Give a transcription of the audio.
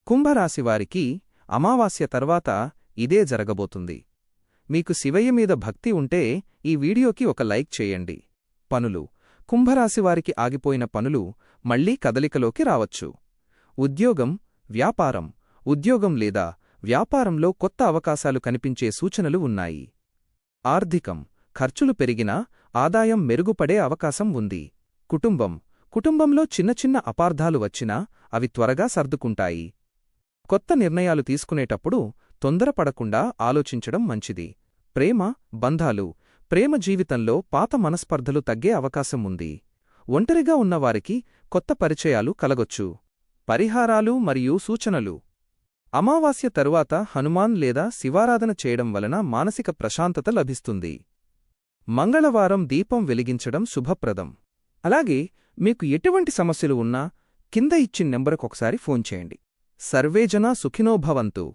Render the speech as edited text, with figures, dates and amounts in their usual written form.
కుంభరాశివారికి అమావాస్య తర్వాత ఇదే జరగబోతుంది. మీకు శివయ్య మీద భక్తి ఉంటే ఈ వీడియోకి ఒక లైక్ చేయండి. పనులు. కుంభరాశివారికి ఆగిపోయిన పనులు మళ్లీ కదలికలోకి రావచ్చు. ఉద్యోగం, వ్యాపారం. ఉద్యోగం లేదా వ్యాపారంలో కొత్త అవకాశాలు కనిపించే సూచనలు ఉన్నాయి. ఆర్థికం. ఖర్చులు పెరిగినా ఆదాయం మెరుగుపడే అవకాశం ఉంది. కుటుంబం. కుటుంబంలో చిన్న చిన్న అపార్థాలు వచ్చినా అవి త్వరగా సర్దుకుంటాయి. కొత్త నిర్ణయాలు తీసుకునేటప్పుడు తొందరపడకుండా ఆలోచించడం మంచిది. ప్రేమ, బంధాలు. ప్రేమ జీవితంలో పాత మనస్పర్ధలు తగ్గే అవకాశం ఉంది. ఒంటరిగా ఉన్నవారికి కొత్త పరిచయాలు కలగొచ్చు. పరిహారాలు మరియు సూచనలు. అమావాస్య తరువాత హనుమాన్ లేదా శివారాధన చేయడం వలన మానసిక ప్రశాంతత లభిస్తుంది. మంగళవారం దీపం వెలిగించడం శుభప్రదం. అలాగే మీకు ఎటువంటి సమస్యలు ఉన్నా కింద ఇచ్చిన నెంబరుకొకసారి ఫోన్ చేయండి. సర్వేజనా సుఖినో భవంతు.